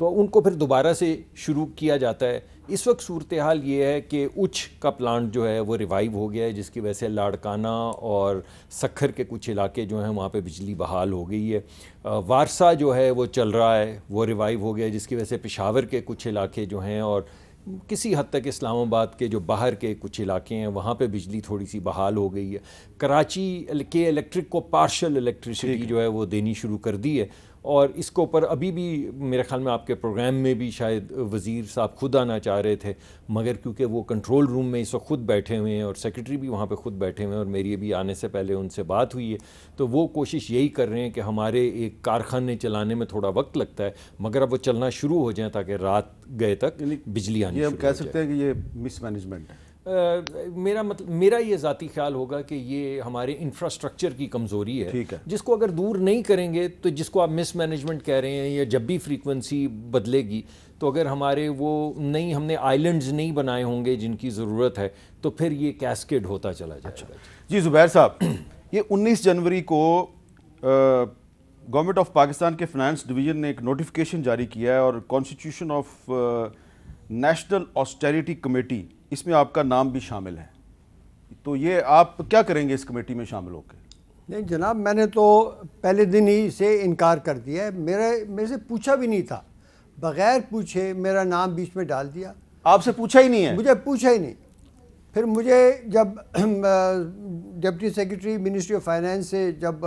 تو ان کو پھر دوبارہ سے شروع کیا جاتا ہے. اس وقت صورتحال یہ ہے کہ اچ کا پلانٹ جو ہے وہ ریوائیو ہو گیا ہے، جس کی وجہ سے لاڑکانہ اور سکھر کے کچھ علاقے جو ہیں وہاں پہ بجلی بحال ہو گئی ہے. وارسا جو ہے وہ چل رہا ہے، وہ ریوائیو ہو گیا ہے، جس کی وجہ سے پشاور کے کچھ علاقے جو ہیں اور کسی حد تک اسلام آباد کے جو باہر کے کچھ علاقے ہیں وہاں پہ بجلی تھوڑی سی بحال ہو گئی ہے. کراچی کے الیکٹرک کو پارشل الیکٹریسٹی جو ہے وہ دینی شروع کر دی ہے، اور اس کے اوپر ابھی بھی میرے خیال میں آپ کے پروگرام میں بھی شاید وزیر صاحب خود آنا چاہ رہے تھے، مگر کیونکہ وہ کنٹرول روم میں اس وقت خود بیٹھے ہوئے ہیں اور سیکرٹری بھی وہاں پہ خود بیٹھے ہوئے ہیں، اور میری ابھی آنے سے پہلے ان سے بات ہوئی ہے، تو وہ کوشش یہی کر رہے ہیں کہ ہمارے ایک کارخانے چلانے میں تھوڑا وقت لگتا ہے مگر اب وہ چلنا شروع ہو جائیں تاکہ رات گئے تک بجلی آنی یہ ہم شروع کہہ ہو جائے. سکتے ہیں کہ یہ مس مینجمنٹ ہے. میرا یہ ذاتی خیال ہوگا کہ یہ ہمارے انفراسٹرکچر کی کمزوری ہے، ٹھیک ہے. جس کو اگر دور نہیں کریں گے تو جس کو آپ مس مینجمنٹ کہہ رہے ہیں، یا جب بھی فریکوینسی بدلے گی تو اگر ہمارے وہ نہیں، ہم نے آئیلینڈز نہیں بنائے ہوں گے جن کی ضرورت ہے، تو پھر یہ کیسکیڈ ہوتا چلا جائے گا. جی زبیر صاحب، یہ 19 جنوری کو گورنمنٹ آف پاکستان کے فنانس ڈویژن نے ایک نوٹیفیکیشن جاری کیا ہے، اور کانسٹیٹیوشن آف نیشنل آسٹیریٹی کمیٹی، اس میں آپ کا نام بھی شامل ہے. تو یہ آپ کیا کریں گے اس کمیٹی میں شامل ہو کے؟ نہیں جناب، میں نے تو پہلے دن ہی سے انکار کر دیا ہے. میرے سے پوچھا بھی نہیں تھا، بغیر پوچھے میرا نام بیچ میں ڈال دیا. آپ سے پوچھا ہی نہیں ہے؟ مجھے پوچھا ہی نہیں. پھر مجھے جب deputy secretary ministry of finance سے جب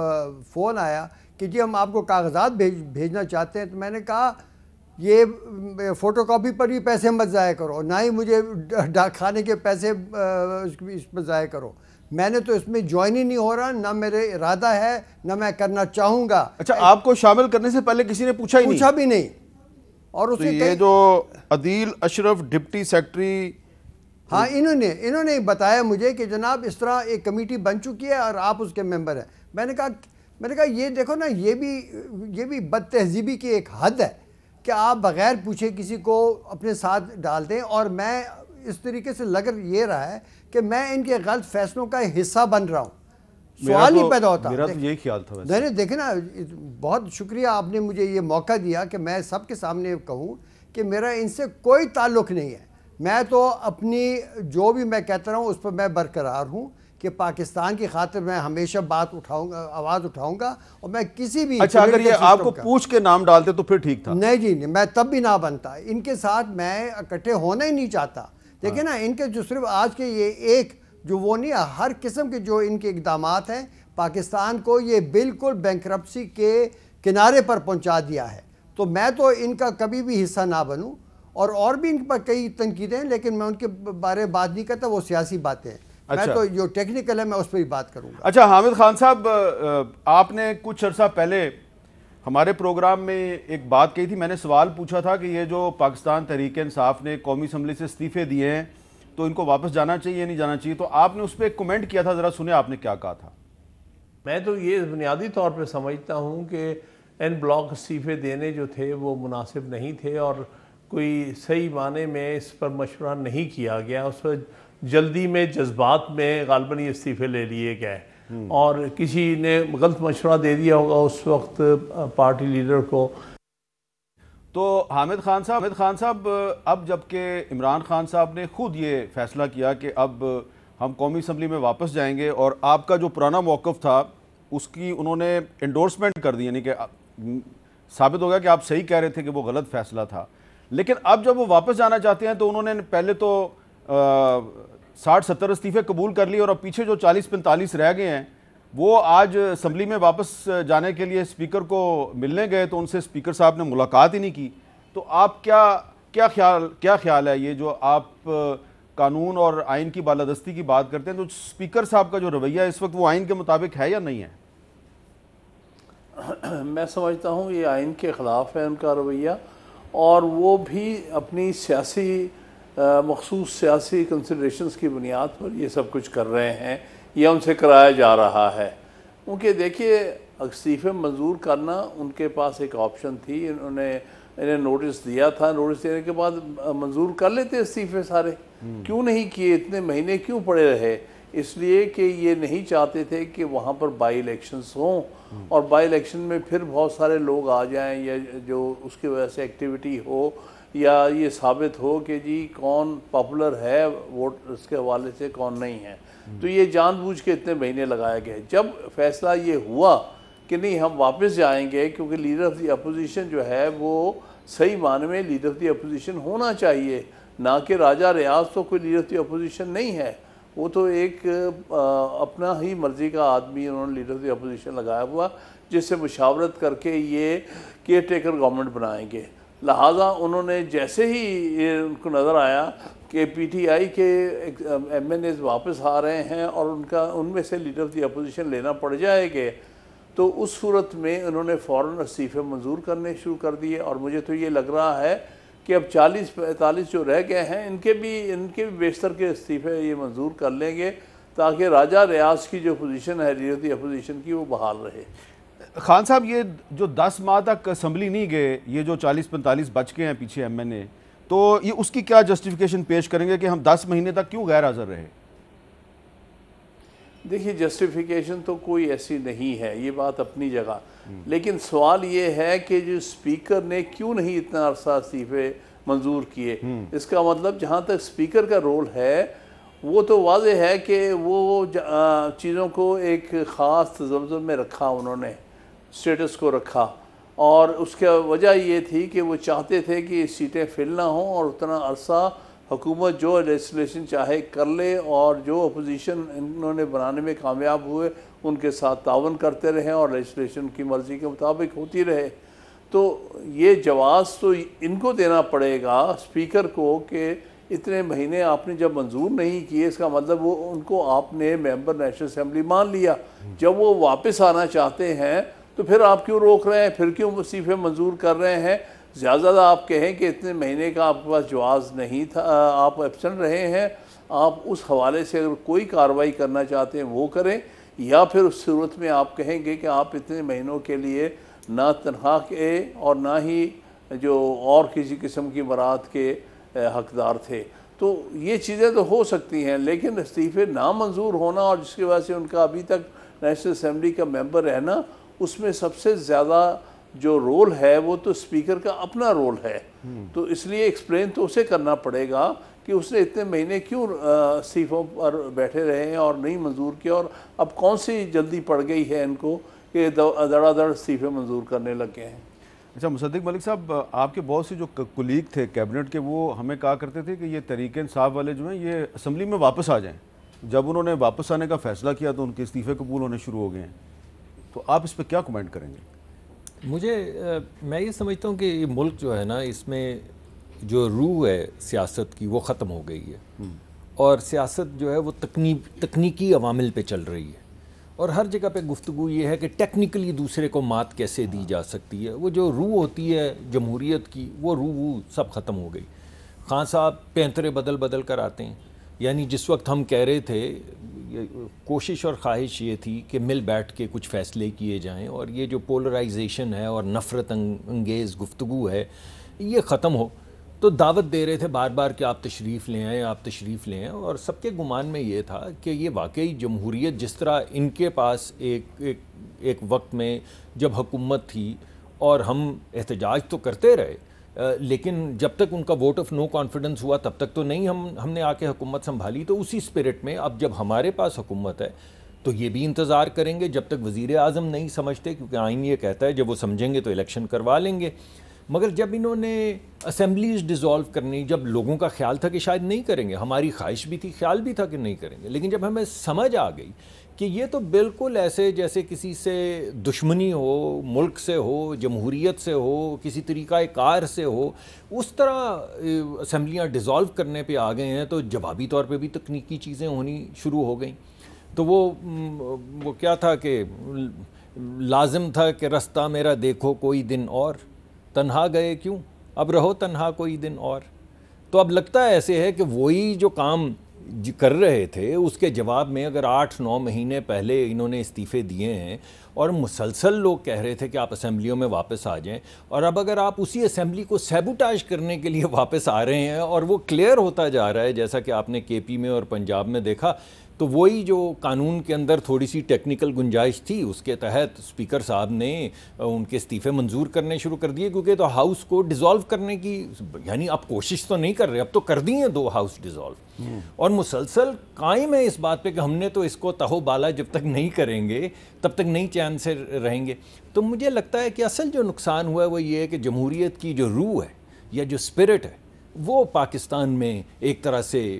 فون آیا کہ جی ہم آپ کو کاغذات بھیجنا چاہتے ہیں، تو میں نے کہا یہ فوٹو کاپی پر بھی پیسے مت ضائع کرو، نہ ہی مجھے ڈاک خانے کے پیسے اس پر ضائع کرو. میں نے تو اس میں جوائن ہی نہیں ہو رہا، نہ میرے ارادہ ہے، نہ میں کرنا چاہوں گا. اچھا، آپ کو شامل کرنے سے پہلے کسی نے پوچھا ہی نہیں؟ پوچھا بھی نہیں. اور تو یہ جو عدیل اشرف ڈپٹی سیکرٹری، ہاں انہوں نے بتایا مجھے کہ جناب اس طرح ایک کمیٹی بن چکی ہے اور آپ اس کے ممبر ہیں. میں نے کہا یہ دیکھو نا، یہ بھی بد تہذیبی کی ایک حد ہے کہ آپ بغیر پوچھے کسی کو اپنے ساتھ ڈال دیں. اور میں اس طریقے سے لگ یہ رہا ہے کہ میں ان کے غلط فیصلوں کا حصہ بن رہا ہوں. سوال ہی پیدا ہوتا. میرا تو یہی خیال تھا. میں نے دیکھیں نا، بہت شکریہ آپ نے مجھے یہ موقع دیا کہ میں سب کے سامنے کہوں کہ میرا ان سے کوئی تعلق نہیں ہے. میں تو اپنی جو بھی میں کہتا رہا ہوں اس پر میں برقرار ہوں کہ پاکستان کی خاطر میں ہمیشہ آواز اٹھاؤں گا. اور میں کسی بھی، اچھا اگر یہ آپ کو پوچھ کے نام ڈالتے تو پھر ٹھیک تھا. نہیں جی نہیں، میں تب بھی نہ بنتا. ان کے ساتھ میں اکٹھے ہونا ہی نہیں چاہتا. دیکھیں نا، ان کے جو صرف آج کے یہ ایک جو وہ نہیں، ہر قسم کے جو ان کے اقدامات ہیں پاکستان کو یہ بالکل بینکرپسی کے کنارے پر پہنچا دیا ہے. تو میں تو ان کا کبھی بھی حصہ نہ بنوں. اور بھی ان پر کئی تنقیدیں ہیں، لیکن میں ان کے بارے بات نہیں کرتا، وہ سیاسی باتیں ہیں. میں تو جو ٹیکنیکل ہے میں اس پہ ہی بات کروں گا. اچھا حامد خان صاحب، آپ نے کچھ عرصہ پہلے ہمارے پروگرام میں ایک بات کہی تھی. میں نے سوال پوچھا تھا کہ یہ جو پاکستان تحریک انصاف نے قومی اسمبلی سے استعفے دیے ہیں تو ان کو واپس جانا چاہیے یا نہیں جانا چاہیے، تو آپ نے اس پہ ایک کمنٹ کیا تھا. ذرا سنیں آپ نے کیا کہا تھا. میں تو یہ بنیادی طور پہ سمجھتا ہوں کہ این بلاک استعفے دینے جو تھے وہ مناسب نہیں تھے، اور کوئی صحیح معنی میں اس پر مشورہ نہیں کیا گیا. اس پر جلدی میں جذبات میں غالباً یہ استعفے لے لیے گئے، اور کسی نے غلط مشورہ دے دیا ہوگا اس وقت پارٹی لیڈر کو. تو حامد خان صاحب اب جب کہ عمران خان صاحب نے خود یہ فیصلہ کیا کہ اب ہم قومی اسمبلی میں واپس جائیں گے، اور آپ کا جو پرانا موقف تھا اس کی انہوں نے انڈورسمنٹ کر دی، یعنی کہ ثابت ہو گیا کہ آپ صحیح کہہ رہے تھے کہ وہ غلط فیصلہ تھا. لیکن اب جب وہ واپس جانا چاہتے ہیں تو انہوں نے پہلے تو 60-70 استعفے قبول کر لی، اور اب پیچھے جو 40-45 رہ گئے ہیں وہ آج اسمبلی میں واپس جانے کے لیے اسپیکر کو ملنے گئے تو ان سے اسپیکر صاحب نے ملاقات ہی نہیں کی. تو آپ کیا خیال ہے، یہ جو آپ قانون اور آئین کی بالادستی کی بات کرتے ہیں، تو اسپیکر صاحب کا جو رویہ اس وقت وہ آئین کے مطابق ہے یا نہیں ہے؟ میں سمجھتا ہوں یہ آئین کے خلاف ہے ان کا رویہ، اور وہ بھی اپنی مخصوص سیاسی کنسیڈریشنز کی بنیاد پر یہ سب کچھ کر رہے ہیں، یا ان سے کرایا جا رہا ہے. کیونکہ دیکھیے استعفے منظور کرنا ان کے پاس ایک آپشن تھی. انہیں نوٹس دیا تھا، نوٹس دینے کے بعد منظور کر لیتے استعفے سارے. کیوں نہیں کیے؟ اتنے مہینے کیوں پڑے رہے؟ اس لیے کہ یہ نہیں چاہتے تھے کہ وہاں پر بائی الیکشنز ہوں اور بائی الیکشن میں پھر بہت سارے لوگ آ جائیں یا جو اس کی وجہ سے ایکٹیویٹی ہو یا یہ ثابت ہو کہ جی کون پاپولر ہے ووٹ اس کے حوالے سے کون نہیں ہے. تو یہ جان بوجھ کے اتنے مہینے لگائے گئے. جب فیصلہ یہ ہوا کہ نہیں ہم واپس جائیں گے کیونکہ لیڈر آف دی اپوزیشن جو ہے وہ صحیح معنی میں لیڈر آف دی اپوزیشن ہونا چاہیے, نہ کہ راجہ ریاض تو کوئی لیڈر آف دی اپوزیشن نہیں ہے, وہ تو ایک اپنا ہی مرضی کا آدمی انہوں نے لیڈر آف دی اپوزیشن لگایا ہوا جس سے مشاورت کر کے یہ کیئر ٹیکر گورنمنٹ بنائیں گے. لہٰذا انہوں نے جیسے ہی ان کو نظر آیا کہ پی ٹی آئی کے ایم این ایز واپس آ رہے ہیں اور ان میں سے لیڈر آف دی اپوزیشن لینا پڑ جائے گے, تو اس صورت میں انہوں نے فوراً استعفے منظور کرنے شروع کر دیے. اور مجھے تو یہ لگ رہا ہے کہ اب 40-45 جو رہ گئے ہیں ان کے بھی بیشتر کے استعفے یہ منظور کر لیں گے تاکہ راجہ ریاض کی جو پوزیشن ہے لیڈر آف دی اپوزیشن کی وہ بحال رہے. خان صاحب یہ جو 10 ماہ تک اسمبلی نہیں گئے, یہ جو 40-45 بچ گئے ہیں پیچھے ایم این اے, تو یہ اس کی کیا جسٹیفیکیشن پیش کریں گے کہ ہم 10 مہینے تک کیوں غیر حاضر رہے؟ دیکھیے جسٹیفیکیشن تو کوئی ایسی نہیں ہے, یہ بات اپنی جگہ, لیکن سوال یہ ہے کہ جو اسپیکر نے کیوں نہیں اتنا عرصہ استعفے منظور کیے. اس کا مطلب جہاں تک اسپیکر کا رول ہے وہ تو واضح ہے کہ وہ چیزوں کو ایک خاص تزلزل میں رکھا, انہوں نے اسٹیٹس کو رکھا, اور اس کا وجہ یہ تھی کہ وہ چاہتے تھے کہ سیٹیں فل نہ ہوں اور اتنا عرصہ حکومت جو لیجسلیشن چاہے کر لے اور جو اپوزیشن انہوں نے بنانے میں کامیاب ہوئے ان کے ساتھ تعاون کرتے رہیں اور لیجسلیشن کی مرضی کے مطابق ہوتی رہے. تو یہ جواز تو ان کو دینا پڑے گا اسپیکر کو کہ اتنے مہینے آپ نے جب منظور نہیں کیے, اس کا مطلب وہ ان کو آپ نے ممبر نیشنل اسمبلی مان لیا. جب وہ واپس آنا چاہتے ہیں تو پھر آپ کیوں روک رہے ہیں, پھر کیوں استعفے منظور کر رہے ہیں؟ زیادہ آپ کہیں کہ اتنے مہینے کا آپ کے پاس جواز نہیں تھا, آپ ایبسنٹ رہے ہیں, آپ اس حوالے سے اگر کوئی کارروائی کرنا چاہتے ہیں وہ کریں, یا پھر اس صورت میں آپ کہیں گے کہ آپ اتنے مہینوں کے لیے نہ تنخواہ کے اور نہ ہی جو اور کسی قسم کی برات کے حقدار تھے. تو یہ چیزیں تو ہو سکتی ہیں, لیکن استعفے نامنظور ہونا اور جس کی وجہ سے ان کا ابھی تک نیشنل اسمبلی کا ممبر رہنا, اس میں سب سے زیادہ جو رول ہے وہ تو اسپیکر کا اپنا رول ہے. تو اس لیے ایکسپلین تو اسے کرنا پڑے گا کہ اس نے اتنے مہینے کیوں استعفوں پر بیٹھے رہے ہیں اور نہیں منظور کیا, اور اب کون سی جلدی پڑ گئی ہے ان کو کہ دڑا دڑ استعفے منظور کرنے لگ گئے ہیں. اچھا مصدق ملک صاحب, آپ کے بہت سے جو کولیگ تھے کیبنٹ کے وہ ہمیں کہا کرتے تھے کہ یہ تحریک انصاف والے جو ہیں یہ اسمبلی میں واپس آ جائیں. جب انہوں نے واپس آنے کا فیصلہ کیا تو ان کے استعفے قبول ہونے شروع ہو گئے ہیں, تو آپ اس پہ کیا کمنٹ کریں گے؟ میں یہ سمجھتا ہوں کہ یہ ملک جو ہے نا, اس میں جو روح ہے سیاست کی وہ ختم ہو گئی ہے, اور سیاست جو ہے وہ تکنیکی عوامل پہ چل رہی ہے, اور ہر جگہ پہ گفتگو یہ ہے کہ ٹیکنیکلی دوسرے کو مات کیسے دی جا سکتی ہے. وہ جو روح ہوتی ہے جمہوریت کی, وہ روح سب ختم ہو گئی. خان صاحب پینترے بدل بدل کر آتے ہیں, یعنی جس وقت ہم کہہ رہے تھے کوشش اور خواہش یہ تھی کہ مل بیٹھ کے کچھ فیصلے کیے جائیں اور یہ جو پولرائزیشن ہے اور نفرت انگیز گفتگو ہے یہ ختم ہو, تو دعوت دے رہے تھے بار بار کہ آپ تشریف لے آئیں, آپ تشریف لے آئیں. اور سب کے گمان میں یہ تھا کہ یہ واقعی جمہوریت جس طرح ان کے پاس ایک وقت میں جب حکومت تھی اور ہم احتجاج تو کرتے رہے, لیکن جب تک ان کا ووٹ آف نو کانفیڈنس ہوا تب تک تو نہیں ہم نے آ کے حکومت سنبھالی. تو اسی اسپرٹ میں اب جب ہمارے پاس حکومت ہے تو یہ بھی انتظار کریں گے جب تک وزیر اعظم نہیں سمجھتے, کیونکہ آئین یہ کہتا ہے جب وہ سمجھیں گے تو الیکشن کروا لیں گے. مگر جب انہوں نے اسمبلیز ڈیزالو کرنی, جب لوگوں کا خیال تھا کہ شاید نہیں کریں گے, ہماری خواہش بھی تھی, خیال بھی تھا کہ نہیں کریں گے, لیکن جب ہمیں سمجھ آ گئی کہ یہ تو بالکل ایسے جیسے کسی سے دشمنی ہو, ملک سے ہو, جمہوریت سے ہو, کسی طریقہ کار سے ہو, اس طرح اسمبلیاں ڈیزالو کرنے پہ آ گئے ہیں, تو جوابی طور پہ بھی تکنیکی چیزیں ہونی شروع ہو گئیں. تو وہ کیا تھا کہ لازم تھا کہ رستہ میرا دیکھو کوئی دن اور, تنہا گئے کیوں اب رہو تنہا کوئی دن اور. تو اب لگتا ہے ایسے ہے کہ وہی جو کام کر رہے تھے اس کے جواب میں اگر 8-9 مہینے پہلے انہوں نے استعفے دیے ہیں اور مسلسل لوگ کہہ رہے تھے کہ آپ اسمبلیوں میں واپس آ جائیں, اور اب اگر آپ اسی اسمبلی کو سیبوٹاج کرنے کے لیے واپس آ رہے ہیں, اور وہ کلیئر ہوتا جا رہا ہے جیسا کہ آپ نے کے پی میں اور پنجاب میں دیکھا تو وہی جو قانون کے اندر تھوڑی سی ٹیکنیکل گنجائش تھی اس کے تحت اسپیکر صاحب نے ان کے استعفے منظور کرنے شروع کر دیے، کیونکہ تو ہاؤس کو ڈیزالو کرنے کی، یعنی اب کوشش تو نہیں کر رہے، اب تو کر دی ہیں 2 ہاؤس ڈیزالو، اور مسلسل قائم ہے اس بات پہ کہ ہم نے تو اس کو تہو بالا جب تک نہیں کریں گے تب تک نہیں چین سے رہیں گے۔ تو مجھے لگتا ہے کہ اصل جو نقصان ہوا ہے وہ یہ ہے کہ جمہوریت کی جو روح ہے یا جو اسپرٹ ہے وہ پاکستان میں ایک طرح سے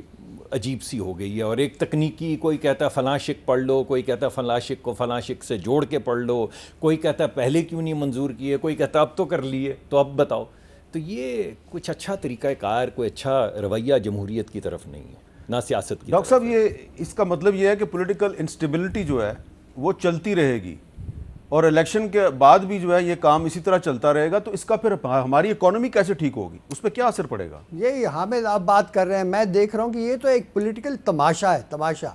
عجیب سی ہو گئی ہے، اور ایک تکنیکی، کوئی کہتا ہے فلاں شق پڑھ لو، کوئی کہتا ہے فلاں شق کو فلاں شق سے جوڑ کے پڑھ لو، کوئی کہتا ہے پہلے کیوں نہیں منظور کیے، کوئی کہتا ہے اب تو کر لیے تو اب بتاؤ۔ تو یہ کچھ اچھا طریقہ کار، کوئی اچھا رویہ جمہوریت کی طرف نہیں ہے، نہ سیاست کی۔ ڈاکٹر صاحب یہ اس کا مطلب یہ ہے کہ پولیٹیکل انسٹیبلٹی جو ہے وہ چلتی رہے گی، اور الیکشن کے بعد بھی جو ہے یہ کام اسی طرح چلتا رہے گا، تو اس کا پھر ہماری اکانومی کیسے ٹھیک ہوگی، اس پہ کیا اثر پڑے گا؟ یہی حامد آپ بات کر رہے ہیں، میں دیکھ رہا ہوں کہ یہ تو ایک پولیٹیکل تماشا ہے، تماشا۔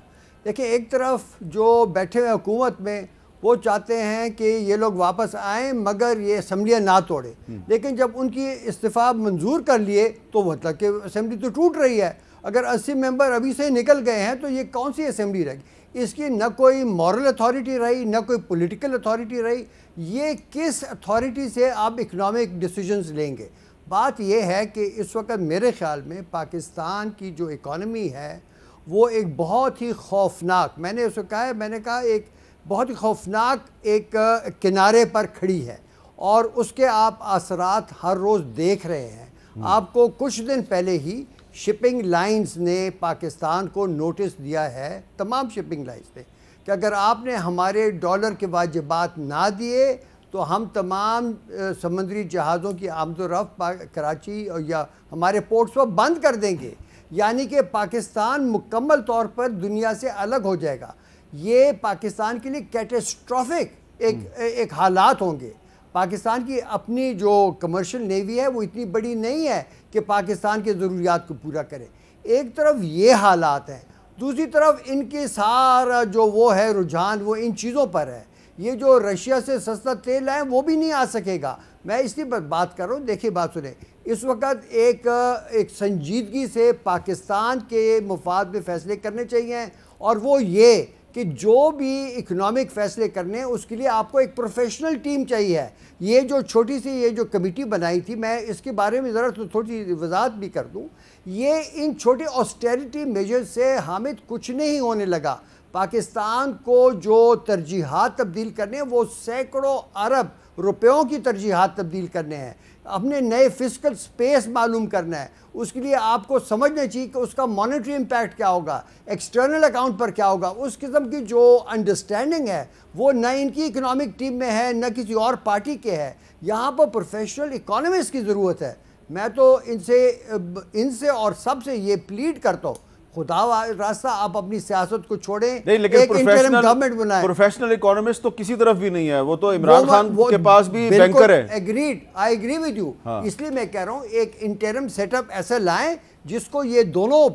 دیکھیں ایک طرف جو بیٹھے ہوئے حکومت میں وہ چاہتے ہیں کہ یہ لوگ واپس آئیں مگر یہ اسمبلیاں نہ توڑیں، لیکن جب ان کی استعفیٰ منظور کر لیے تو مطلب کہ اسمبلی تو ٹوٹ رہی ہے۔ اگر 80 ممبر ابھی سے نکل گئے ہیں تو یہ کون سی اسمبلی رہے گی؟ اس کی نہ کوئی مورل اتھارٹی رہی، نہ کوئی پولیٹیکل اتھارٹی رہی۔ یہ کس اتھارٹی سے آپ اکنامک ڈیسیجنز لیں گے؟ بات یہ ہے کہ اس وقت میرے خیال میں پاکستان کی جو اکانومی ہے وہ ایک بہت ہی خوفناک، میں نے اس کو کہا ہے، میں نے کہا ایک بہت ہی خوفناک ایک کنارے پر کھڑی ہے، اور اس کے آپ اثرات ہر روز دیکھ رہے ہیں۔ آپ کو کچھ دن پہلے ہی شپنگ لائنز نے پاکستان کو نوٹس دیا ہے، تمام شپنگ لائنز نے، کہ اگر آپ نے ہمارے ڈالر کے واجبات نہ دیے تو ہم تمام سمندری جہازوں کی آمد و رفت کراچی یا ہمارے پورٹس پر بند کر دیں گے، یعنی کہ پاکستان مکمل طور پر دنیا سے الگ ہو جائے گا۔ یہ پاکستان کے لیے کیٹاسٹرافک ایک حالات ہوں گے۔ پاکستان کی اپنی جو کمرشل نیوی ہے وہ اتنی بڑی نہیں ہے کہ پاکستان کے ضروریات کو پورا کرے۔ ایک طرف یہ حالات ہیں، دوسری طرف ان کے سارا جو وہ ہے رجحان وہ ان چیزوں پر ہے۔ یہ جو رشیا سے سستا تیل ہے وہ بھی نہیں آ سکے گا۔ میں اس لیے بات کر رہا ہوں، دیکھیے بات سنیں، اس وقت ایک سنجیدگی سے پاکستان کے مفاد میں فیصلے کرنے چاہیے، اور وہ یہ کہ جو بھی اکنامک فیصلے کرنے اس کے لیے آپ کو ایک پروفیشنل ٹیم چاہیے۔ یہ جو چھوٹی سی یہ جو کمیٹی بنائی تھی، میں اس کے بارے میں ذرا تھوڑی سی وضاحت بھی کر دوں، یہ ان چھوٹے آسٹیریٹی میجر سے حامد کچھ نہیں ہونے لگا۔ پاکستان کو جو ترجیحات تبدیل کرنے ہیں وہ سینکڑوں ارب روپیوں کی ترجیحات تبدیل کرنے ہیں، اپنے نئے فسکل سپیس معلوم کرنا ہے۔ اس کے لیے آپ کو سمجھنا چاہیے کہ اس کا مانیٹری امپیکٹ کیا ہوگا، ایکسٹرنل اکاؤنٹ پر کیا ہوگا۔ اس قسم کی جو انڈرسٹینڈنگ ہے وہ نہ ان کی اکنامک ٹیم میں ہے نہ کسی اور پارٹی کے ہے۔ یہاں پر پروفیشنل اکانومسٹ کی ضرورت ہے۔ میں تو ان سے اور سب سے یہ پلیڈ کرتا ہوں، خدا راستہ آپ اپنی سیاست کو چھوڑیں، ایک انٹرم گورنمنٹ بنائیں۔ پروفیشنل اکانومسٹ تو کسی طرف بھی نہیں ہے، وہ تو عمران خان کے پاس بھی بینکر ہے۔ Agreed, I agree with you. اس لیے میں کہہ رہا ہوں ایک انٹرم سیٹ اپ ایسا لائیں جس کو یہ دونوں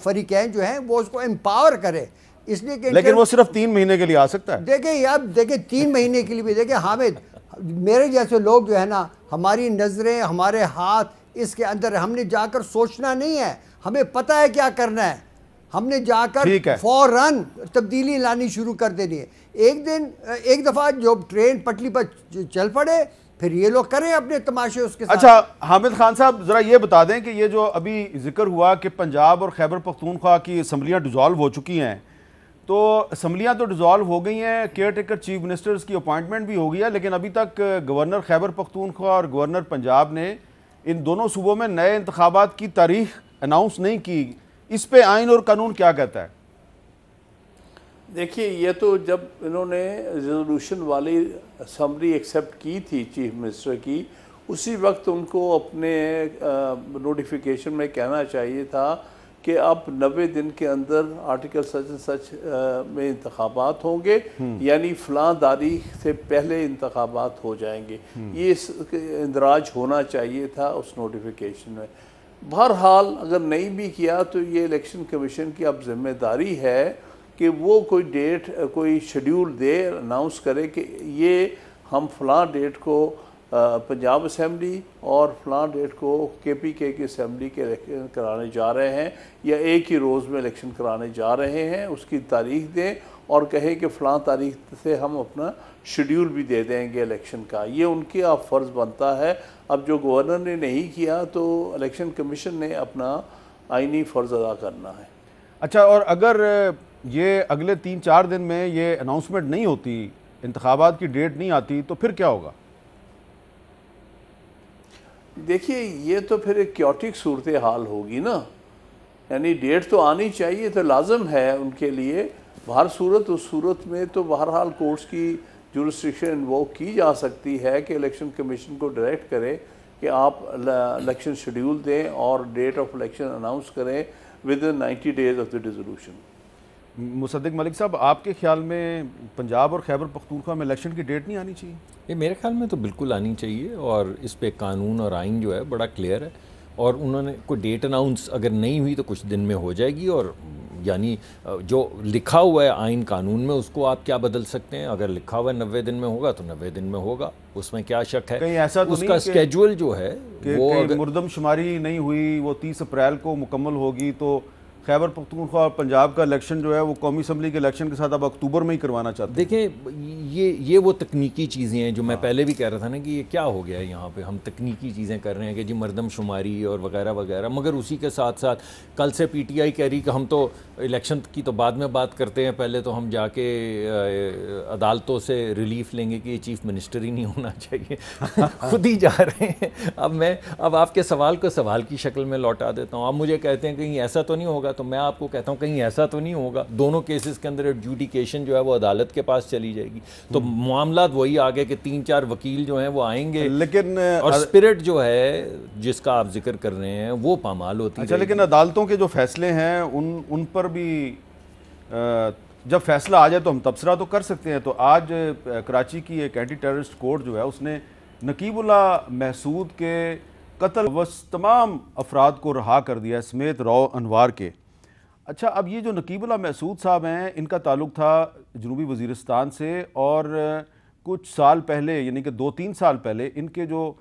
فریقین جو ہیں وہ اس کو امپاور کرے۔ اس لیے کہ لیکن وہ صرف 3 مہینے کے لیے آ سکتا ہے۔ دیکھیں 3 مہینے کے لیے بھی، دیکھیں حامد، میرے جیسے لوگ جو ہے نا، ہماری نظریں، ہمارے ہاتھ اس کے اندر، ہم نے جا کر سوچنا نہیں ہے، ہمیں پتہ ہے کیا کرنا ہے، ہم نے جا کر فوراً تبدیلی لانی شروع کر دینی ہے۔ ایک دفعہ جو ٹرین پٹلی پر چل پڑے پھر یہ لوگ کریں اپنے تماشے اس کے ساتھ۔ اچھا حامد خان صاحب ذرا یہ بتا دیں کہ یہ جو ابھی ذکر ہوا کہ پنجاب اور خیبر پختونخوا کی اسمبلیاں ڈیزالو ہو چکی ہیں، تو اسمبلیاں تو ڈیزالو ہو گئی ہیں، کیئر ٹیکر چیف منسٹرز کی اپوائنٹمنٹ بھی ہو گئی ہے، لیکن ابھی تک گورنر خیبر پختونخوا اور گورنر پنجاب نے ان دونوں صوبوں میں نئے انتخابات کی تاریخ اناؤنس نہیں کی۔ اس پہ آئین اور قانون کیا کہتا ہے؟ دیکھیے یہ تو جب انہوں نے ریزولوشن والی اسمبلی ایکسیپٹ کی تھی چیف منسٹر کی، اسی وقت ان کو اپنے نوٹیفیکیشن میں کہنا چاہیے تھا کہ اب 90 دن کے اندر آرٹیکل سچ سچ میں انتخابات ہوں گے، یعنی فلاں تاریخ سے پہلے انتخابات ہو جائیں گے۔ یہ اندراج ہونا چاہیے تھا اس نوٹیفیکیشن میں۔ بہرحال اگر نہیں بھی کیا تو یہ الیکشن کمیشن کی اب ذمہ داری ہے کہ وہ کوئی ڈیٹ، کوئی شیڈیول دے، اناؤنس کرے کہ یہ ہم فلاں ڈیٹ کو پنجاب اسمبلی اور فلاں ڈیٹ کو KPK کی اسمبلی کے الیکشن کرانے جا رہے ہیں یا ایک ہی روز میں الیکشن کرانے جا رہے ہیں، اس کی تاریخ دیں اور کہیں کہ فلاں تاریخ سے ہم اپنا شیڈیول بھی دے دیں گے الیکشن کا. یہ ان کی اب فرض بنتا ہے. اب جو گورنر نے نہیں کیا تو الیکشن کمیشن نے اپنا آئینی فرض ادا کرنا ہے. اچھا، اور اگر یہ اگلے 3-4 دن میں یہ اناؤنسمنٹ نہیں ہوتی، انتخابات کی ڈیٹ نہیں آتی، تو پھر کیا ہوگا؟ دیکھیے یہ تو پھر ایک کیوٹک صورتحال ہوگی نا. یعنی ڈیٹ تو آنی چاہیے، تو لازم ہے ان کے لیے. ہر صورت اس صورت میں تو بہرحال کورٹس کی جورسڈکشن انووک کی جا سکتی ہے کہ الیکشن کمیشن کو ڈائریکٹ کرے کہ آپ الیکشن شیڈیول دیں اور ڈیٹ آف الیکشن اناؤنس کریں within 90 days of the dissolution. مصدق ملک صاحب، آپ کے خیال میں پنجاب اور خیبر پختونخوا میں الیکشن کی ڈیٹ نہیں آنی چاہیے؟ یہ میرے خیال میں تو بالکل آنی چاہیے، اور اس پہ قانون اور آئین جو ہے بڑا کلیئر ہے، اور انہوں نے کوئی ڈیٹ اناؤنس اگر نہیں ہوئی تو کچھ دن میں ہو جائے گی. اور یعنی جو لکھا ہوا ہے آئین قانون میں اس کو آپ کیا بدل سکتے ہیں؟ اگر لکھا ہوا ہے 90 دن میں ہوگا تو 90 دن میں ہوگا، اس میں کیا شک ہے؟ کہیں ایسا تو اس کا اسکیجول جو ہے وہ مردم شماری نہیں ہوئی، وہ 30 اپریل کو مکمل ہوگی، تو خیبر پختونخوا اور پنجاب کا الیکشن جو ہے وہ قومی اسمبلی کے الیکشن کے ساتھ اب اکتوبر میں ہی کروانا چاہتے ہیں. دیکھیں یہ وہ تکنیکی چیزیں ہیں جو میں پہلے بھی کہہ رہا تھا نا کہ یہ کیا ہو گیا ہے یہاں پہ، ہم تکنیکی چیزیں کر رہے ہیں کہ جی مردم شماری اور وغیرہ وغیرہ، مگر اسی کے ساتھ ساتھ کل سے PTI کہہ رہی کہ ہم تو الیکشن کی تو بعد میں بات کرتے ہیں، پہلے تو ہم جا کے عدالتوں سے ریلیف لیں گے کہ یہ چیف منسٹر ہی نہیں ہونا چاہیے. خود ہی جا رہے ہیں. اب آپ کے سوال کو سوال کی شکل میں لوٹا دیتا ہوں. آپ مجھے کہتے ہیں کہیں ایسا تو نہیں ہوگا، تو میں آپ کو کہتا ہوں کہیں ایسا تو نہیں ہوگا. دونوں کیسز کے اندر ایڈجوڈیکیشن جو ہے وہ عدالت کے پاس چلی جائے گی، تو معاملات وہی آگے کہ 3-4 وکیل جو ہیں وہ آئیں گے، لیکن اور اسپرٹ جو ہے جس کا آپ ذکر کر رہے ہیں وہ پامال ہوتی ہے. اچھا، لیکن عدالتوں کے جو فیصلے ہیں ان پر بھی جب فیصلہ آ جائے تو ہم تبصرہ تو کر سکتے ہیں. تو آج کراچی کی ایک اینٹی ٹیررسٹ کورٹ جو ہے اس نے نقیب اللہ محسود کے قتل و تمام افراد کو رہا کر دیا سمیت رو انوار کے. اچھا، اب یہ جو نقیب اللہ محسود صاحب ہیں ان کا تعلق تھا جنوبی وزیرستان سے، اور کچھ سال پہلے یعنی کہ 2-3 سال پہلے ان کے جو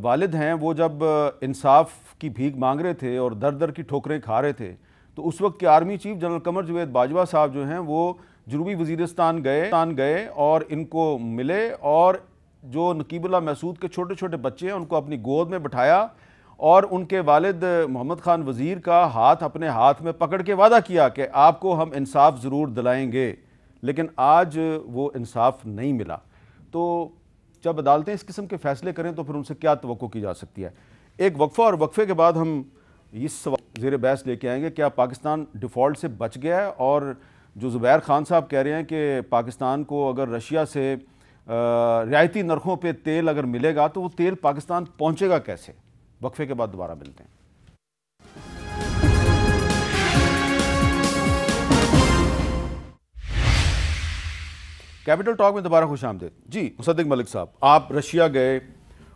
والد ہیں وہ جب انصاف کی بھیک مانگ رہے تھے اور در در کی ٹھوکریں کھا رہے تھے، تو اس وقت کے army chief general Qamar Javed Bajwa صاحب جو ہیں وہ جنوبی وزیرستان گئے اور ان کو ملے، اور جو نقیب اللہ محسود کے چھوٹے چھوٹے بچے ہیں ان کو اپنی گود میں بٹھایا اور ان کے والد محمد خان وزیر کا ہاتھ اپنے ہاتھ میں پکڑ کے وعدہ کیا کہ آپ کو ہم انصاف ضرور دلائیں گے. لیکن آج وہ انصاف نہیں ملا. تو جب عدالتیں اس قسم کے فیصلے کریں تو پھر ان سے کیا توقع کی جا سکتی ہے؟ ایک وقفہ، اور وقفے کے بعد ہم اس سوال زیر بحث لے کے آئیں گے. کیا پاکستان ڈیفالٹ سے بچ گیا ہے؟ اور جو زبیر خان صاحب کہہ رہے ہیں کہ پاکستان کو اگر رشیا سے رعایتی نرخوں پہ تیل اگر ملے گا تو وہ تیل پاکستان پہنچے گا کیسے؟ وقفے کے بعد دوبارہ ملتے ہیں. کیپٹل ٹاک میں دوبارہ خوش آمدید. جی مصدق ملک صاحب، آپ رشیا گئے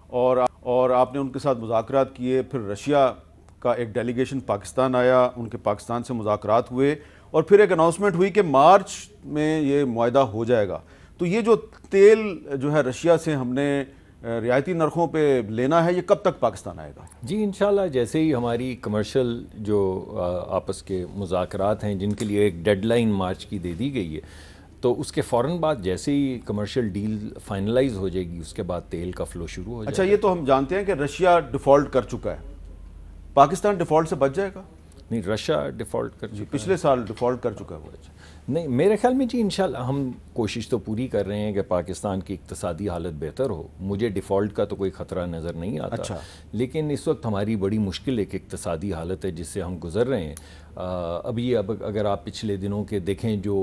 اور آپ نے ان کے ساتھ مذاکرات کیے، پھر رشیا کا ایک ڈیلیگیشن پاکستان آیا، ان کے پاکستان سے مذاکرات ہوئے، اور پھر ایک اناؤنسمنٹ ہوئی کہ مارچ میں یہ معاہدہ ہو جائے گا. تو یہ جو تیل جو ہے رشیا سے ہم نے رعایتی نرخوں پہ لینا ہے، یہ کب تک پاکستان آئے گا؟ جی انشاءاللہ جیسے ہی ہماری کمرشل جو آپس کے مذاکرات ہیں جن کے لیے ایک ڈیڈ لائن مارچ کی دے دی گئی ہے، تو اس کے فوراً بعد جیسے ہی کمرشل ڈیل فائنلائز ہو جائے گی اس کے بعد تیل کا فلو شروع ہو جائے گا. اچھا، یہ تو ہم جانتے ہیں کہ رشیا ڈیفالٹ کر چکا ہے، پاکستان ڈیفالٹ سے بچ جائے گا؟ نہیں، رشیا ڈیفالٹ کر چکا ہے. پچھلے سال ڈیفالٹ کر چکا ہے وہ. نہیں، میرے خیال میں جی انشاءاللہ ہم کوشش تو پوری کر رہے ہیں کہ پاکستان کی اقتصادی حالت بہتر ہو. مجھے ڈیفالٹ کا تو کوئی خطرہ نظر نہیں آتا. اچھا. لیکن اس وقت ہماری بڑی مشکل ایک اقتصادی حالت ہے جس سے ہم گزر رہے ہیں. اب اگر آپ پچھلے دنوں کے دیکھیں جو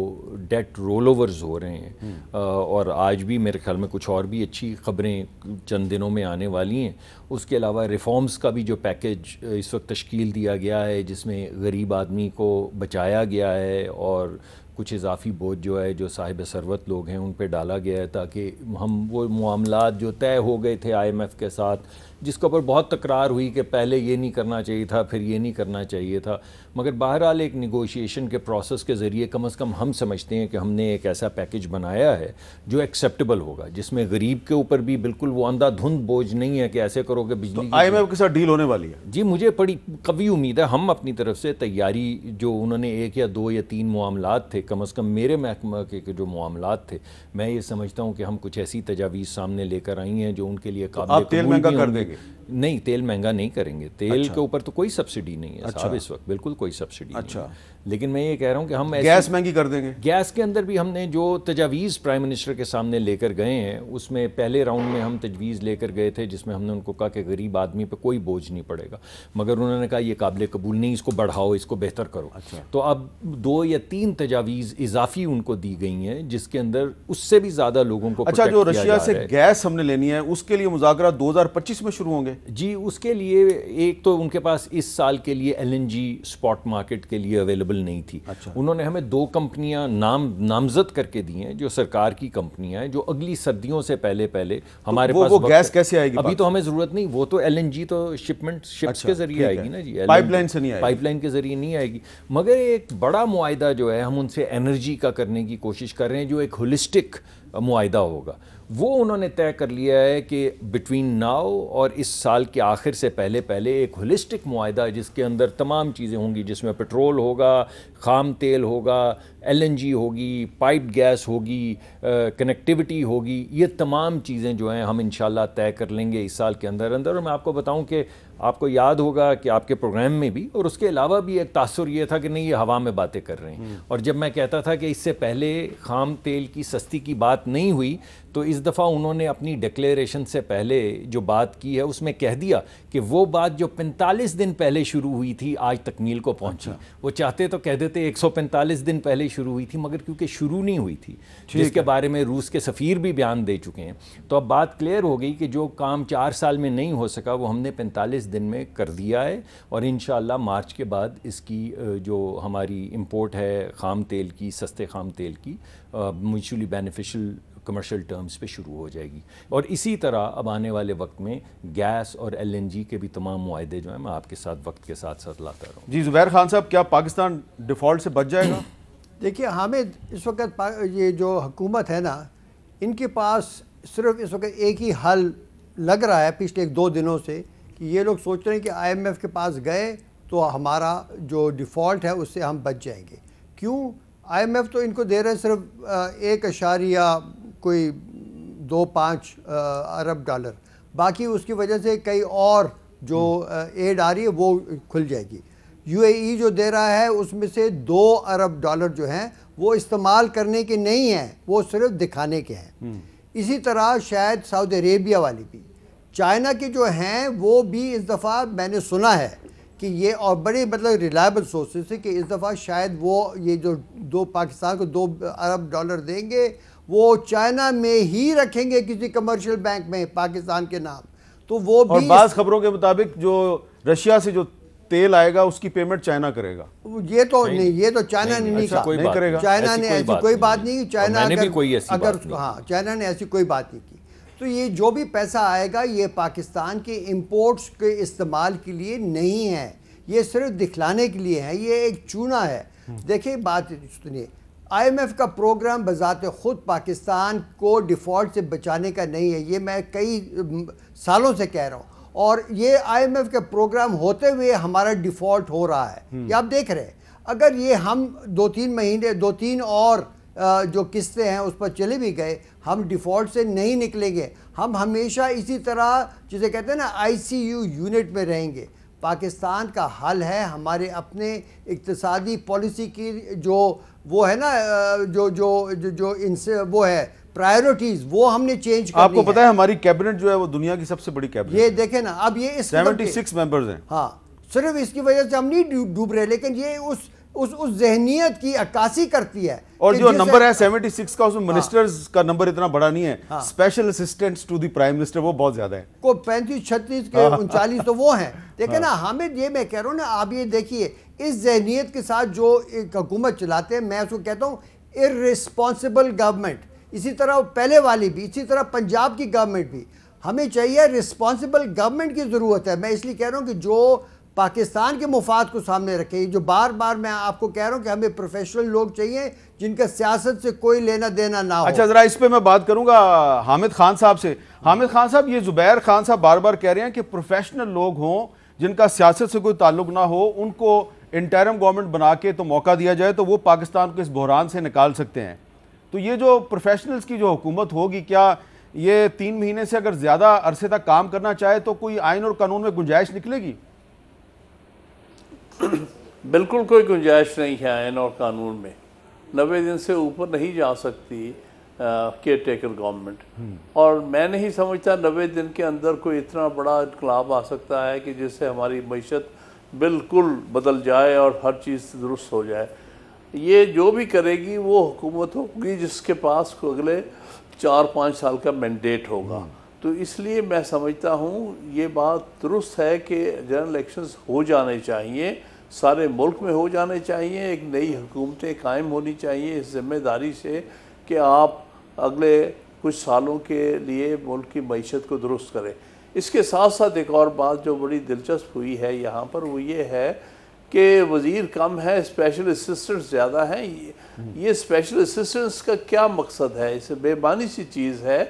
ڈیٹ رول اوورز ہو رہے ہیں، اور آج بھی میرے خیال میں کچھ اور بھی اچھی خبریں چند دنوں میں آنے والی ہیں. اس کے علاوہ ریفارمز کا بھی جو پیکج اس وقت تشکیل دیا گیا ہے جس میں غریب آدمی کو بچایا گیا ہے، اور کچھ اضافی بوجھ جو ہے جو صاحب ثروت لوگ ہیں ان پہ ڈالا گیا ہے، تاکہ ہم وہ معاملات جو طے ہو گئے تھے IMF کے ساتھ، جس کے اوپر بہت تکرار ہوئی کہ پہلے یہ نہیں کرنا چاہیے تھا، پھر یہ نہیں کرنا چاہیے تھا، مگر بہرحال ایک نیگوشیشن کے پروسیس کے ذریعے کم از کم ہم سمجھتے ہیں کہ ہم نے ایک ایسا پیکج بنایا ہے جو ایکسیپٹیبل ہوگا، جس میں غریب کے اوپر بھی بالکل وہ اندھا دھند بوجھ نہیں ہے کہ ایسے کرو کہ بجلی IMF کے ساتھ ڈیل ہونے والی ہے؟ جی مجھے بڑی قوی امید ہے. ہم اپنی طرف سے تیاری، جو انہوں نے 1 یا 2 یا 3 معاملات تھے، کم از کم میرے محکمہ کے جو معاملات تھے، میں یہ سمجھتا ہوں کہ ہم کچھ ایسی تجاویز سامنے لے کر آئی ہیں جو ان کے لیے قابل تیل مہنگا کر دیں گے؟ نہیں، تیل مہنگا نہیں کریں گے. تیل کے اوپر تو کوئی سبسڈی نہیں ہے صاحب اس وقت، بالکل کوئی سبسڈی نہیں ہے. لیکن میں یہ کہہ رہا ہوں کہ ہم گیس مہنگی کر دیں گے. گیس کے اندر بھی ہم نے جو تجاویز پرائم منسٹر کے سامنے لے کر گئے ہیں، اس میں پہلے راؤنڈ میں ہم تجویز لے کر گئے تھے جس میں ہم نے ان کو کہا کہ غریب آدمی پہ کوئی بوجھ نہیں پڑے گا، مگر انہوں نے کہا یہ قابل قبول نہیں، اس کو بڑھاؤ، اس کو بہتر کرو. تو اب 2 یا 3 تجاویز اضافی ان کو دی گئی ہیں جس کے اندر اس سے بھی زیادہ لوگوں کو اچھا، جو رشیا سے گیس ہم نے لینی ہے اس کے لیے مذاکرات 2025 میں شروع ہوں گے؟ جی اس کے لیے ایک تو ان کے پاس اس سال کے لیے LNG اسپاٹ مارکیٹ کے لیے اویلیبل نہیں تھی. انہوں نے ہمیں 2 کمپنیاں نامزد کر کے دی ہیں جو سرکار کی کمپنیاں ہیں، جو اگلی سردیوں سے پہلے ہمارے پاس. وہ گیس کیسے آئے گی؟ ابھی تو ہمیں ضرورت نہیں، وہ تو LNG تو شپس کے ذریعے آئے گی نا جی، پائپ لائن سے نہیں آئے گی، پائپ لائن کے ذریعے نہیں آئے گی. مگر ایک بڑا معاہدہ جو ہے ہم ان سے انرجی کا کرنے کی کوشش کر رہے ہیں، جو ایک ہولسٹک معاہدہ ہوگا. وہ انہوں نے طے کر لیا ہے کہ بٹوین ناؤ اور اس سال کے آخر سے پہلے ایک ہولسٹک معاہدہ جس کے اندر تمام چیزیں ہوں گی، جس میں پیٹرول ہوگا، خام تیل ہوگا، LNG ہوگی، پائپڈ گیس ہوگی، کنیکٹیوٹی ہوگی، یہ تمام چیزیں جو ہیں ہم انشاءاللہ طے کر لیں گے اس سال کے اندر. اور میں آپ کو بتاؤں کہ آپ کو یاد ہوگا کہ آپ کے پروگرام میں بھی اور اس کے علاوہ بھی ایک تاثر یہ تھا کہ نہیں یہ ہوا میں باتیں کر رہے ہیں. اور جب میں کہتا تھا کہ اس سے پہلے خام تیل کی سستی کی بات نہیں ہوئی، تو اس دفعہ انہوں نے اپنی ڈکلیریشن سے پہلے جو بات کی ہے اس میں کہہ دیا کہ وہ بات جو 45 دن پہلے شروع ہوئی تھی آج تکمیل کو پہنچی. وہ چاہتے تو کہہ دیتے 145 دن پہلے شروع ہوئی تھی، مگر کیونکہ شروع نہیں ہوئی تھی، جس کے بارے میں روس کے سفیر بھی بیان دے چکے ہیں، تو اب بات کلیئر ہو گئی کہ جو کام 4 سال میں نہیں ہو سکا وہ ہم نے 45 دن میں کر دیا ہے. اور انشاءاللہ مارچ کے بعد اس کی جو ہماری امپورٹ ہے خام تیل کی، سستے خام تیل کی، میوچولی بینیفیشل کمرشل ٹرمز پہ شروع ہو جائے گی. اور اسی طرح اب آنے والے وقت میں گیس اور LNG کے بھی تمام معاہدے جو ہیں میں آپ کے ساتھ وقت کے ساتھ لاتا رہا ہوں. جی زبیر خان صاحب، کیا پاکستان ڈیفالٹ سے بچ جائے گا؟ دیکھیے حامد، اس وقت یہ جو حکومت ہے نا، ان کے پاس صرف اس وقت ایک ہی حل لگ رہا ہے پچھلے 2 دنوں سے، کہ یہ لوگ سوچ رہے ہیں کہ IMF کے پاس گئے تو ہمارا جو ڈیفالٹ ہے اس سے ہم بچ جائیں گے. کیوں؟ IMF تو ان کو دے رہے ہیں صرف 1.25 ارب ڈالر، باقی اس کی وجہ سے کئی اور جو ایڈ آ رہی ہے وہ کھل جائے گی. UAE جو دے رہا ہے اس میں سے 2 ارب ڈالر جو ہیں وہ استعمال کرنے کے نہیں ہیں، وہ صرف دکھانے کے ہیں. اسی طرح شاید سعودی عربیہ والی بھی، چائنا کے جو ہیں وہ بھی اس دفعہ میں نے سنا ہے کہ یہ، اور بڑے ریلائبل سورسز سے، کہ اس دفعہ شاید وہ یہ جو پاکستان کو 2 ارب ڈالر دیں گے وہ چائنا میں ہی رکھیں گے کسی کمرشل بینک میں پاکستان کے نام. تو وہ بھی، اور بعض خبروں کے مطابق جو رشیا سے جو تیل آئے گا اس کی پیمنٹ چائنا کرے گا. یہ تو نہیں، یہ تو چائنا نے نہیں کہا، چائنا نے ایسی کوئی بات نہیں کی. چائنا چائنا نے ایسی کوئی بات نہیں کی. تو یہ جو بھی پیسہ آئے گا یہ پاکستان کے امپورٹس کے استعمال کے لیے نہیں ہے، یہ صرف دکھلانے کے لیے ہے، یہ ایک چونا ہے. دیکھیں بات سنیے، IMF کا پروگرام بذات خود پاکستان کو ڈیفالٹ سے بچانے کا نہیں ہے، یہ میں کئی سالوں سے کہہ رہا ہوں. اور یہ IMF کا پروگرام ہوتے ہوئے ہمارا ڈیفالٹ ہو رہا ہے، یہ آپ دیکھ رہے ہیں. اگر یہ ہم 2-3 مہینے 2-3 اور جو قسطیں ہیں اس پر چلے بھی گئے، ہم ڈیفالٹ سے نہیں نکلیں گے. ہم ہمیشہ اسی طرح جسے کہتے ہیں نا ICU یونٹ میں رہیں گے. پاکستان کا حل ہے ہمارے اپنے اقتصادی پالیسی کی جو وہ ہے نا جو ان سے وہ ہے پرائیورٹیز، وہ ہم نے چینج کرنی ہے. آپ کو پتہ ہے ہماری کیبنٹ جو ہے وہ دنیا کی سب سے بڑی کیبنٹ، یہ دیکھیں نا، اب یہ 76 ممبرز ہیں. ہاں، صرف اس کی وجہ سے ہم نہیں ڈوب رہے، لیکن یہ اس ذہنیت کی عکاسی کرتی ہے. اور جو نمبر ہے 76 کا، اس میں منسٹرز کا نمبر اتنا بڑا نہیں ہے، special assistants to the prime minister وہ بہت زیادہ ہے، کو 35 36 کے 39 تو وہ ہیں. دیکھیں نا حامد، یہ میں کہہ رہا ہوں نا، آپ یہ دیکھیے اس ذہنیت کے ساتھ جو ایک حکومت چلاتے ہیں، میں اس کو کہتا ہوں ارریسپانسبل گورنمنٹ. اسی طرح پہلے والی بھی، اسی طرح پنجاب کی گورنمنٹ بھی. ہمیں چاہیے رسپانسبل گورنمنٹ کی ضرورت ہے. میں اس لیے کہہ رہا ہوں کہ جو پاکستان کے مفاد کو سامنے رکھے. جو بار بار میں آپ کو کہہ رہا ہوں کہ ہمیں پروفیشنل لوگ چاہیے جن کا سیاست سے کوئی لینا دینا نہ ہو. اچھا ذرا اس پہ میں بات کروں گا حامد خان صاحب سے. حامد خان صاحب، یہ زبیر خان صاحب بار بار کہہ رہے ہیں کہ پروفیشنل لوگ ہوں جن کا سیاست سے کوئی تعلق نہ ہو، ان کو انٹرم گورنمنٹ بنا کے تو موقع دیا جائے تو وہ پاکستان کو اس بحران سے نکال سکتے ہیں. تو یہ جو پروفیشنلز کی جو حکومت ہوگی، کیا یہ 3 مہینے سے اگر زیادہ عرصے تک کام کرنا چاہے تو کوئی آئین اور قانون میں گنجائش نکلے گی؟ بالکل کوئی گنجائش نہیں ہے آئین اور قانون میں. 90 دن سے اوپر نہیں جا سکتی کیئر ٹیکر گورنمنٹ. اور میں نہیں سمجھتا 90 دن کے اندر کوئی اتنا بڑا انقلاب آ سکتا ہے کہ جس سے ہماری معیشت بالکل بدل جائے اور ہر چیز درست ہو جائے. یہ جو بھی کرے گی وہ حکومت ہوگی جس کے پاس اگلے 4-5 سال کا مینڈیٹ ہوگا. تو اس لیے میں سمجھتا ہوں یہ بات درست ہے کہ جنرل الیکشنز ہو جانے چاہیے، سارے ملک میں ہو جانے چاہیے. ایک نئی حکومتیں قائم ہونی چاہیے اس ذمہ داری سے کہ آپ اگلے کچھ سالوں کے لیے ملک کی معیشت کو درست کریں. اس کے ساتھ ساتھ ایک اور بات جو بڑی دلچسپ ہوئی ہے یہاں پر، وہ یہ ہے کہ وزیر کم ہے، اسپیشل اسسٹنٹس زیادہ ہیں. یہ اسپیشل اسسٹنٹس کا کیا مقصد ہے؟ اس بے معنی سی چیز ہے.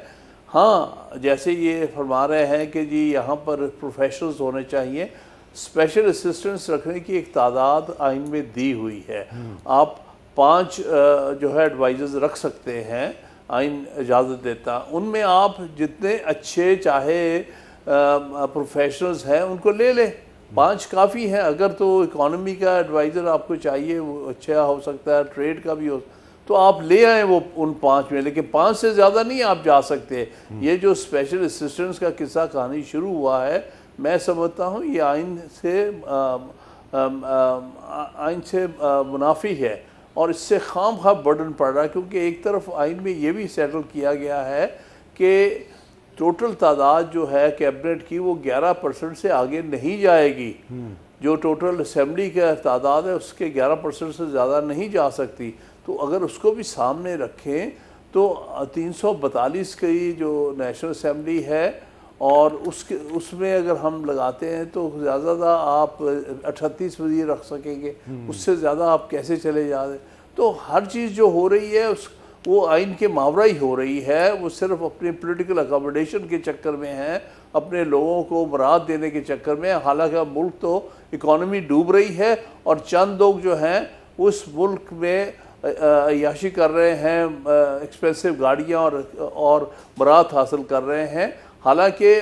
ہاں جیسے یہ فرما رہے ہیں کہ جی یہاں پر پروفیشنلز ہونے چاہیے، اسپیشل اسسٹنٹس رکھنے کی ایک تعداد آئین میں دی ہوئی ہے. آپ 5 جو ہے ایڈوائزرز رکھ سکتے ہیں، آئین اجازت دیتا. ان میں آپ جتنے اچھے چاہے پروفیشنلز ہیں ان کو لے لیں. 5 کافی ہیں. اگر تو اکانومی کا ایڈوائزر آپ کو چاہیے، وہ اچھا ہو سکتا ہے، ٹریڈ کا بھی ہو، تو آپ لے آئیں وہ ان 5 میں. لیکن 5 سے زیادہ نہیں آپ جا سکتے. یہ جو اسپیشل اسسٹنٹس کا قصہ کہانی شروع ہوا ہے، میں سمجھتا ہوں یہ آئین سے منافی ہے اور اس سے خام خواہ برڈن پڑ رہا ہے. کیونکہ ایک طرف آئین میں یہ بھی سیٹل کیا گیا ہے کہ ٹوٹل تعداد جو ہے کیبنٹ کی وہ 11% سے آگے نہیں جائے گی. جو ٹوٹل اسمبلی کا تعداد ہے اس کے 11% سے زیادہ نہیں جا سکتی. تو اگر اس کو بھی سامنے رکھیں تو 342 کی جو نیشنل اسمبلی ہے اور اس میں اگر ہم لگاتے ہیں تو زیادہ آپ 38 وزیر رکھ سکیں گے. اس سے زیادہ آپ کیسے چلے جا رہے؟ تو ہر چیز جو ہو رہی ہے وہ آئین کے ماورا ہی ہو رہی ہے. وہ صرف اپنے پولیٹیکل اکاموڈیشن کے چکر میں ہیں، اپنے لوگوں کو مراد دینے کے چکر میں. حالانکہ ملک تو اکانومی ڈوب رہی ہے اور چند لوگ جو ہیں اس ملک میں عیاشی کر رہے ہیں، ایکسپینسو گاڑیاں اور مراد حاصل کر رہے ہیں. حالانکہ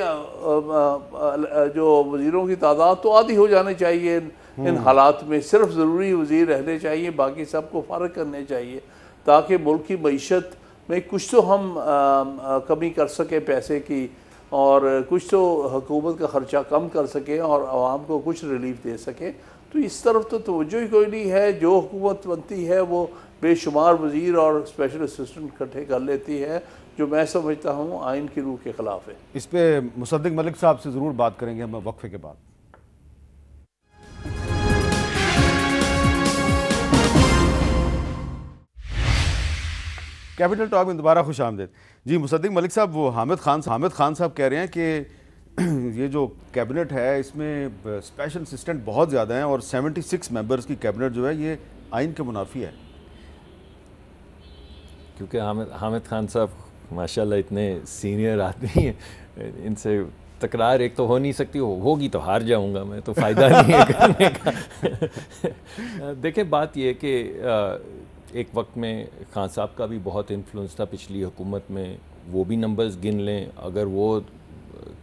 جو وزیروں کی تعداد تو آدھی ہو جانی چاہیے ان حالات میں. صرف ضروری وزیر رہنے چاہیے، باقی سب کو فارغ کرنے چاہیے تاکہ ملک کی معیشت میں کچھ تو ہم کمی کر سکیں پیسے کی، اور کچھ تو حکومت کا خرچہ کم کر سکیں اور عوام کو کچھ ریلیف دے سکیں. تو اس طرف تو توجہ ہی کوئی نہیں ہے. جو حکومت بنتی ہے وہ بے شمار وزیر اور اسپیشل اسسٹنٹ اکٹھے کر لیتی ہے، جو میں سمجھتا ہوں آئین کی روح کے خلاف ہے. اس پہ مصدق ملک صاحب سے ضرور بات کریں گے ہم وقفے کے بعد. کیپٹل ٹاک میں دوبارہ خوش آمدید. جی مصدق ملک صاحب، وہ حامد خان صاحب کہہ رہے ہیں کہ یہ جو کیبنٹ ہے اس میں اسپیشل اسسٹنٹ بہت زیادہ ہیں اور 76 ممبرز کی کیبنٹ جو ہے یہ آئین کے منافی ہے. کیونکہ حامد خان صاحب ماشاءاللہ اتنے سینئر آدمی ہیں، ان سے تکرار ایک تو ہو نہیں سکتی، ہوگی تو ہار جاؤں گا میں، تو فائدہ نہیں ہے کرنے کا. دیکھیں بات یہ ہے کہ ایک وقت میں خان صاحب کا بھی بہت انفلوئنس تھا پچھلی حکومت میں. وہ بھی نمبرز گن لیں، اگر وہ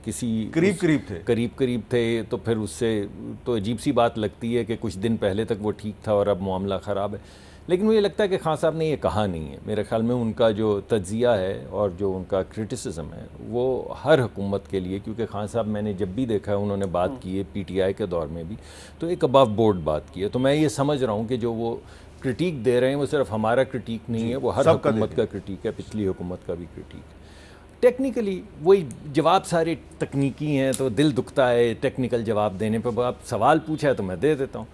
کسی قریب تھے تو پھر اس سے تو عجیب سی بات لگتی ہے کہ کچھ دن پہلے تک وہ ٹھیک تھا اور اب معاملہ خراب ہے. لیکن مجھے لگتا ہے کہ خان صاحب نے یہ کہا نہیں ہے. میرے خیال میں ان کا جو تجزیہ ہے اور جو ان کا کرٹیسزم ہے وہ ہر حکومت کے لیے، کیونکہ خان صاحب میں نے جب بھی دیکھا ہے انہوں نے بات کی ہے پی ٹی آئی کے دور میں بھی، تو ایک ابو بورڈ بات کی ہے. تو میں یہ سمجھ رہا ہوں کہ جو وہ کرٹیک دے رہے ہیں وہ صرف ہمارا کرٹیک نہیں ہے، وہ ہر حکومت کا کرٹیک ہے، پچھلی حکومت کا بھی کرٹیک ہے. ٹیکنیکلی وہی جواب سارے تکنیکی ہیں تو دل دکھتا ہے ٹیکنیکل جواب دینے پہ. آپ سوال پوچھا ہے تو میں دے دیتا ہوں.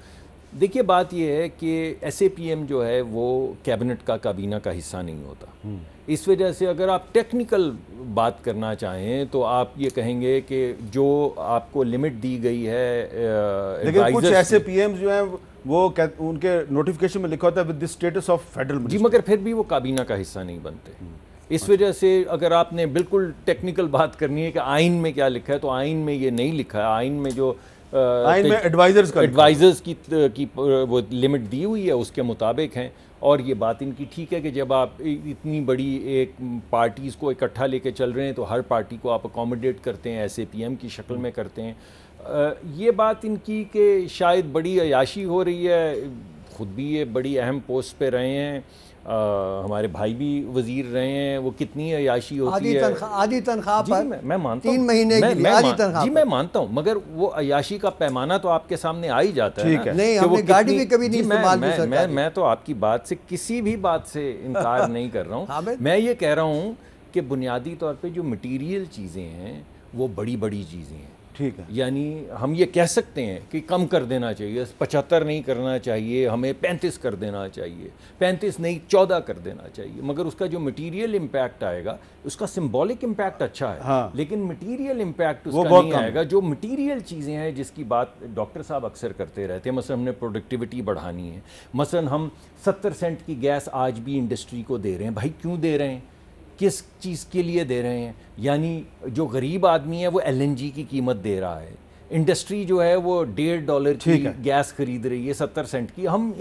دیکھیے بات یہ ہے کہ ایس اے پی ایم جو ہے وہ کیبنٹ کا کابینہ کا حصہ نہیں ہوتا. اس وجہ سے اگر آپ ٹیکنیکل بات کرنا چاہیں تو آپ یہ کہیں گے کہ جو آپ کو لمٹ دی گئی ہے لیکن کچھ ایسے پی ایم جو ہیں وہ ان کے نوٹیفیکیشن میں لکھا ہوتا ہے with the status of federal. جی مگر پھر بھی وہ کابینہ کا حصہ نہیں بنتے. اس وجہ سے اگر آپ نے بالکل ٹیکنیکل بات کرنی ہے کہ آئین میں کیا لکھا ہے تو آئین میں یہ نہیں لکھا ہے. آئین میں جو آئین میں ایڈوائزرز کی وہ لمٹ دی ہوئی ہے اس کے مطابق ہیں. اور یہ بات ان کی ٹھیک ہے کہ جب آپ اتنی بڑی ایک پارٹیز کو اکٹھا لے کے چل رہے ہیں تو ہر پارٹی کو آپ اکوموڈیٹ کرتے ہیں, ایس اے پی ایم کی شکل میں کرتے ہیں. یہ بات ان کی کہ شاید بڑی عیاشی ہو رہی ہے, خود بھی یہ بڑی اہم پوسٹ پہ رہے ہیں, ہمارے بھائی بھی وزیر رہے ہیں, وہ کتنی عیاشی ہوتی ہے آدھی تنخواہ پر میں مانتا ہوں 3 مہینے کی لیے آدھی تنخواہ. جی میں مانتا ہوں, مگر وہ عیاشی کا پیمانہ تو آپ کے سامنے آ ہی جاتا ہے. نہیں, ہم نے گاڑی بھی کبھی نہیں استعمال کی. میں تو آپ کی بات سے کسی بھی بات سے انکار نہیں کر رہا ہوں. میں یہ کہہ رہا ہوں کہ بنیادی طور پہ جو مٹیریل چیزیں ہیں وہ بڑی بڑی چیزیں ہیں. ٹھیک ہے, یعنی ہم یہ کہہ سکتے ہیں کہ کم کر دینا چاہیے, 75 نہیں کرنا چاہیے, ہمیں 35 کر دینا چاہیے, 35 نہیں 14 کر دینا چاہیے, مگر اس کا جو مٹیریل امپیکٹ آئے گا اس کا سمبولک امپیکٹ اچھا ہے, لیکن مٹیریل امپیکٹ اس کا نہیں آئے گا. جو مٹیریل چیزیں ہیں جس کی بات ڈاکٹر صاحب اکثر کرتے رہتے ہیں, مثلا ہم نے پروڈکٹیوٹی بڑھانی ہے, مثلا ہم 70 سینٹ کی گیس آج بھی انڈسٹری کو دے رہے ہیں. بھائی کیوں دے رہے ہیں, کس چیز کے لیے دے رہے ہیں؟ یعنی جو غریب آدمی ہے وہ ایل این جی کی قیمت دے رہا ہے, انڈسٹری جو ہے وہ $1.5 کی گیس خرید رہی ہے 70 سینٹ کی. ہم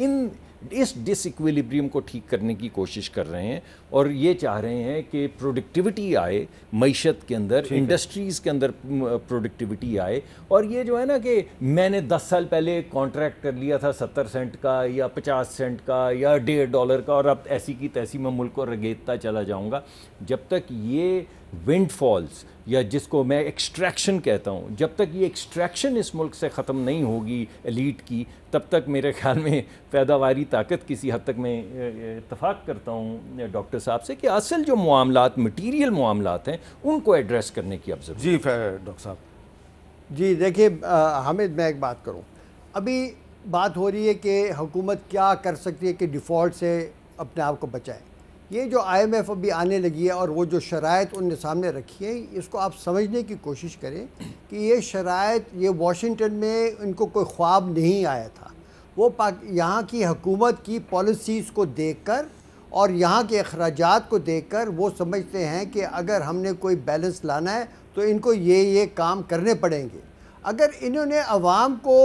اس ڈس ایکویلیبریم کو ٹھیک کرنے کی کوشش کر رہے ہیں اور یہ چاہ رہے ہیں کہ پروڈکٹیوٹی آئے معیشت کے اندر, انڈسٹریز کے اندر پروڈکٹیوٹی آئے. اور یہ جو ہے نا کہ میں نے 10 سال پہلے کانٹریکٹ کر لیا تھا 70 سینٹ کا یا 50 سینٹ کا یا $1.5 کا اور اب ایسی کی تیسی میں ملک کو رگیتتا چلا جاؤں گا, جب تک یہ ونڈ فالز یا جس کو میں ایکسٹریکشن کہتا ہوں, جب تک یہ ایکسٹریکشن اس ملک سے ختم نہیں ہوگی ایلیٹ کی, تب تک میرے خیال میں پیداواری طاقت کسی حد تک میں اتفاق کرتا ہوں ڈاکٹر صاحب سے کہ اصل جو معاملات مٹیریل معاملات ہیں ان کو ایڈریس کرنے کی اب ضرورت. جی ڈاکٹر صاحب. جی دیکھیے حامد, میں ایک بات کروں. ابھی بات ہو رہی ہے کہ حکومت کیا کر سکتی ہے کہ ڈیفالٹ سے اپنے آپ کو بچائے. یہ جو آئی ایم ایف ابھی آنے لگی ہے اور وہ جو شرائط ان نے سامنے رکھی ہیں, اس کو آپ سمجھنے کی کوشش کریں کہ یہ شرائط یہ واشنگٹن میں ان کو کوئی خواب نہیں آیا تھا. وہ یہاں کی حکومت کی پالیسیز کو دیکھ کر اور یہاں کے اخراجات کو دیکھ کر وہ سمجھتے ہیں کہ اگر ہم نے کوئی بیلنس لانا ہے تو ان کو یہ کام کرنے پڑیں گے. اگر انہوں نے عوام کو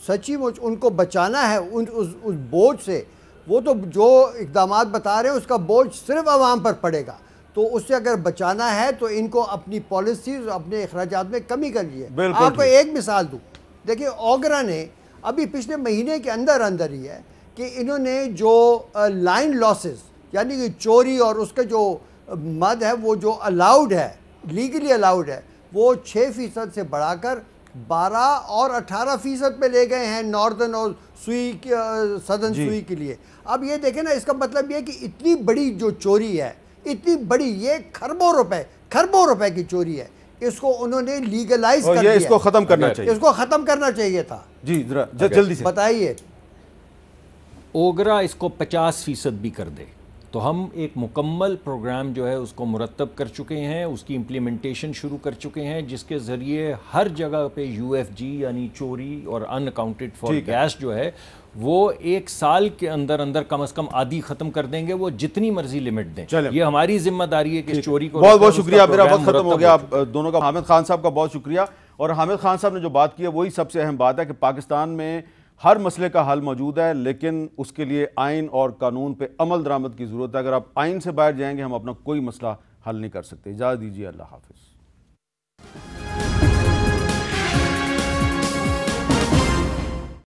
سچی مچ ان کو بچانا ہے اس بوجھ سے, وہ تو جو اقدامات بتا رہے ہیں اس کا بوجھ صرف عوام پر پڑے گا. تو اس سے اگر بچانا ہے تو ان کو اپنی پالیسیز اپنے اخراجات میں کمی کرنی ہے. آپ کو ایک مثال دوں, دیکھیں اوگرا نے ابھی پچھلے مہینے کے اندر ہی ہے کہ انہوں نے جو لائن لاسز یعنی کہ چوری اور اس کا جو مد ہے وہ جو الاؤڈ ہے, لیگلی الاؤڈ ہے, وہ 6% سے بڑھا کر 12 اور 18% پہ لے گئے ہیں ناردرن اور سدرن سوئی کے لیے. اب یہ دیکھیں نا, اس کا مطلب یہ کہ اتنی بڑی جو چوری ہے, اتنی بڑی, یہ کھربوں روپے کی چوری ہے, اس کو انہوں نے لیگلائز کر دیا. اس کو ختم کرنا چاہیے, اس کو ختم کرنا چاہیے تھا. جی ذرا جلدی سے بتائیے. اوگرا اس کو 50% بھی کر دے تو ہم ایک مکمل پروگرام جو ہے اس کو مرتب کر چکے ہیں, اس کی امپلیمنٹیشن شروع کر چکے ہیں, جس کے ذریعے ہر جگہ پہ UFG یعنی چوری اور ان اکاؤنٹڈ فار گیس جو ہے وہ 1 سال کے اندر کم از کم آدھی ختم کر دیں گے, وہ جتنی مرضی لمٹ دیں. یہ ہماری ذمہ داری ہے کہ چوری کو. بہت بہت شکریہ, میرا وقت ختم ہو گیا آپ دونوں کا. حامد خان صاحب کا بہت شکریہ. اور حامد خان صاحب نے جو بات کی ہے وہی سب سے اہم بات ہے کہ پاکستان میں ہر مسئلے کا حل موجود ہے, لیکن اس کے لیے آئین اور قانون پہ عمل درآمد کی ضرورت ہے. اگر آپ آئین سے باہر جائیں گے ہم اپنا کوئی مسئلہ حل نہیں کر سکتے. اجازت دیجیے, اللہ حافظ.